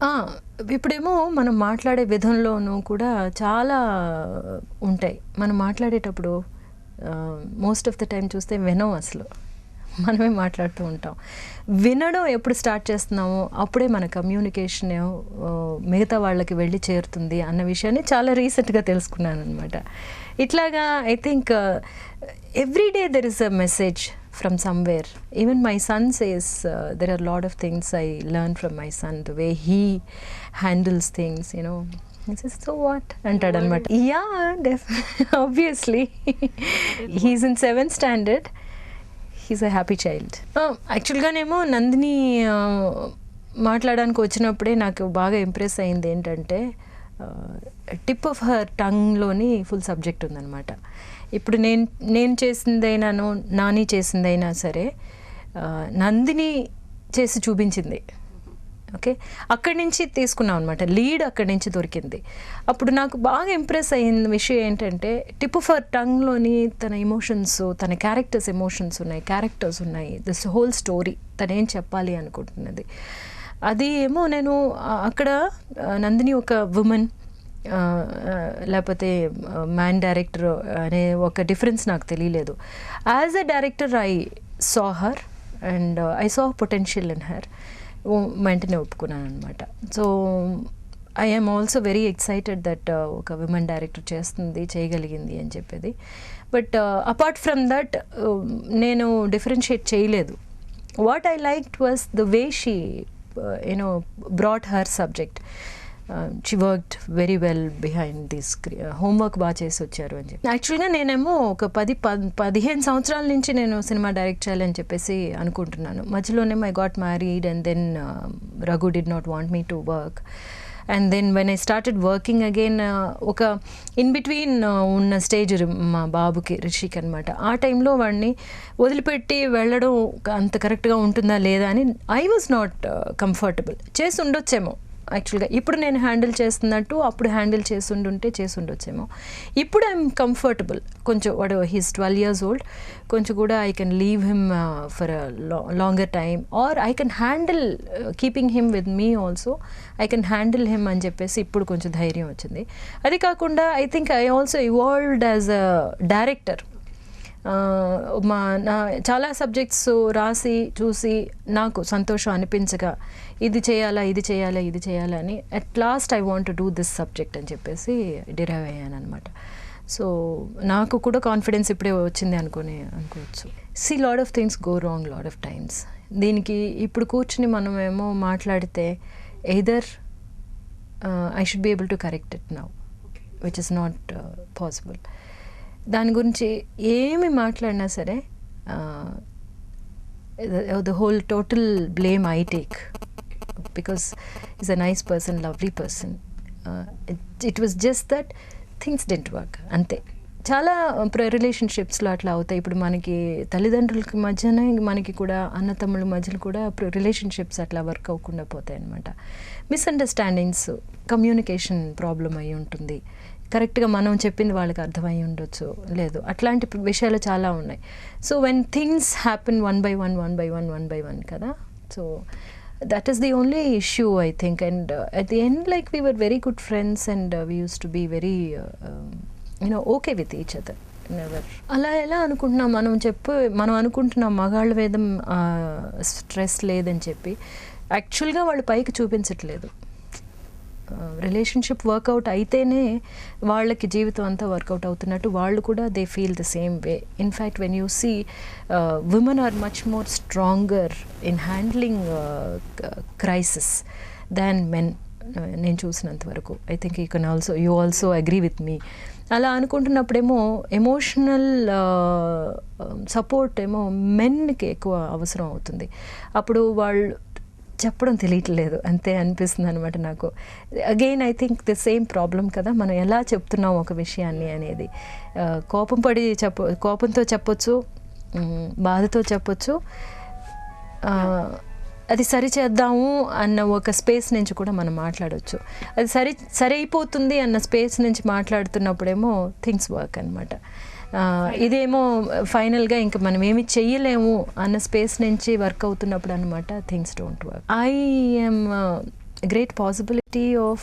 ఆ! ఇప్పుడేమో మనం మాట్లాడే విధంలోనూ కూడా చాలా ఉంటాయి. మనం మాట్లాడేటప్పుడు మోస్ట్ ఆఫ్ ద టైమ్ చూస్తే వినం అసలు. మనమే మాట్లాడుతూ ఉంటాం. వినడం ఎప్పుడు స్టార్ట్ చేస్తున్నామో అప్పుడే మన కమ్యూనికేషన్ మిగతా వాళ్ళకి వెళ్ళి చేరుతుంది అన్న విషయాన్ని చాలా రీసెంట్‌గా తెలుసుకున్నాననమాట. ఇట్లాగా I think every day there is a message from somewhere. Even my son says there are a lot of things I learn from my son, the way he handles things, you know. He says, so what? Antadannamata. Yeah, obviously. He's in 7th standard. He's a happy child. యాక్చువల్గానేమో నందిని మాట్లాడడానికి వచ్చినప్పుడే నాకు బాగా impress అయింది ఏంటంటే tip of her టంగ్లోని full subject ఉందన్నమాట. ఇప్పుడు నేను చేసిందైనాను నాని చేసిందైనా సరే నందిని చేసి చూపించింది. ఓకే, అక్కడి నుంచి తీసుకున్నాం అనమాట, లీడ్ అక్కడి నుంచి దొరికింది. అప్పుడు నాకు బాగా ఇంప్రెస్ అయిన విషయం ఏంటంటే టిప్ ఆఫ్ హర్ టంగ్లోని తన ఎమోషన్స్, తన ఎమోషన్స్ ఉన్నాయి, క్యారెక్టర్స్ ఉన్నాయి, దిస్ హోల్ స్టోరీ తను ఏం చెప్పాలి అనుకుంటున్నది. అది ఏమో నేను అక్కడ నందిని ఒక ఉమెన్ లేకపోతే మ్యాన్ డైరెక్టర్ అనే ఒక డిఫరెన్స్ నాకు తెలియలేదు. As a director I saw her and I saw potential in her. వెంటనే ఒప్పుకున్నాను అనమాట. So I am also very excited that ఒక విమెన్ డైరెక్టర్ చేయగలిగింది అని చెప్పేది. బట్ అపార్ట్ ఫ్రమ్ దట్ నేను డిఫరెన్షియేట్ చేయలేదు. What I liked was the way she brought her subject. She worked very well behind this homework బాగా చేసి వచ్చారు అని చెప్పి. యాక్చువల్గా నేనేమో ఒక 15 సంవత్సరాల నుంచి నేను సినిమా డైరెక్ట్ చేయాలని చెప్పేసి అనుకుంటున్నాను. మధ్యలోనేమో I got married and then Raghu did not want me to work. And then when I started working again ఒక ఇన్ బిట్వీన్ ఉన్న స్టేజ్ మా బాబుకి రిషిక్ అనమాట. ఆ టైంలో వాడిని వదిలిపెట్టి వెళ్ళడం అంత కరెక్ట్గా ఉంటుందా లేదా అని ఐ వాజ్ నాట్ కంఫర్టబుల్. చేసి ఉండొచ్చేమో యాక్చువల్గా, ఇప్పుడు నేను హ్యాండిల్ చేస్తున్నట్టు అప్పుడు హ్యాండిల్ చేసి ఉండొచ్చేమో. ఇప్పుడు ఐఎమ్ కంఫర్టబుల్. కొంచెం వాడు హీస్ 12 years old, కొంచెం కూడా I can leave him for a longer time or I can handle keeping him with me also. I can handle him అని చెప్పేసి ఇప్పుడు కొంచెం ధైర్యం వచ్చింది. అది కాకుండా I think I also evolved as a director. చాలా సబ్జెక్ట్స్ రాసి చూసి నాకు సంతోషం అనిపించగా ఇది చేయాలా అని at last I want to do this subject అని చెప్పేసి డిరైవ్ అయ్యాను అనమాట. సో నాకు కూడా కాన్ఫిడెన్స్ ఇప్పుడే వచ్చింది అనుకోవచ్చు. See lot of things go wrong lot of times. దీనికి ఇప్పుడు కూర్చుని మనమేమో మాట్లాడితే either I should be able to correct it now, which is not possible. దాని గురించి ఏమి మాట్లాడినా సరే the whole total blame I take, because is a nice person, lovely person. It was just that things didn't work, అంతే. చాలా రిలేషన్షిప్స్లో అట్లా అవుతాయి. ఇప్పుడు మనకి తల్లిదండ్రులకి మధ్యనే మనకి కూడా అన్నతమ్ముళ్ళ మధ్యలో కూడా రిలేషన్షిప్స్ అట్లా వర్క్ అవ్వకుండా పోతాయి అన్నమాట. మిస్అండర్స్టాండింగ్స్, కమ్యూనికేషన్ ప్రాబ్లం అయి ఉంటుంది. కరెక్ట్గా మనం చెప్పింది వాళ్ళకి అర్థమై ఉండొచ్చు, లేదు, అట్లాంటి విషయాలు చాలా ఉన్నాయి. So when things happen one by one కదా. So that is the only issue I think, and at the end like we were very good friends and we used to be very okay with each other. Never అలా ఎలా అనుకుంటున్నాం మనం అనుకుంటున్నాం మగాళ్ళ వేదం stress లేదని చెప్పి. యాక్చువల్గా వాళ్ళు పైకి చూపించట్లేదు. రిలేషన్షిప్ వర్కౌట్ అయితేనే వాళ్ళకి జీవితం అంతా వర్కౌట్ అవుతున్నట్టు వాళ్ళు కూడా they feel the same way. In fact when you see women are much more stronger in handling crisis than men, నేను చూసినంత వరకు. I think you also agree with me. అలా అనుకుంటున్నప్పుడేమో ఎమోషనల్ సపోర్ట్ ఏమో మెన్కి ఎక్కువ అవసరం అవుతుంది. అప్పుడు వాళ్ళు చెప్పడం తెలియట్లేదు, అంతే అనిపిస్తుంది అనమాట నాకు. Again I think the same problem కదా, మనం ఎలా చెప్తున్నాం ఒక విషయాన్ని అనేది. కోపంతో చెప్పొచ్చు, బాధతో చెప్పొచ్చు, అది సరిచేద్దాము అన్న ఒక స్పేస్ నుంచి కూడా మనం మాట్లాడవచ్చు. అది సరైపోతుంది అన్న స్పేస్ నుంచి మాట్లాడుతున్నప్పుడేమో థింగ్స్ వర్క్ అనమాట. ఇదేమో ఫైనల్గా ఇంకా మనం ఏమి చెయ్యలేము అన్న స్పేస్ నుంచి వర్క్ అవుతున్నప్పుడు అనమాట things don't work. I am great possibility of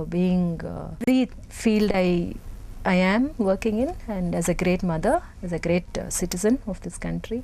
being every field I am working in, and as a great mother, as a great citizen of this country.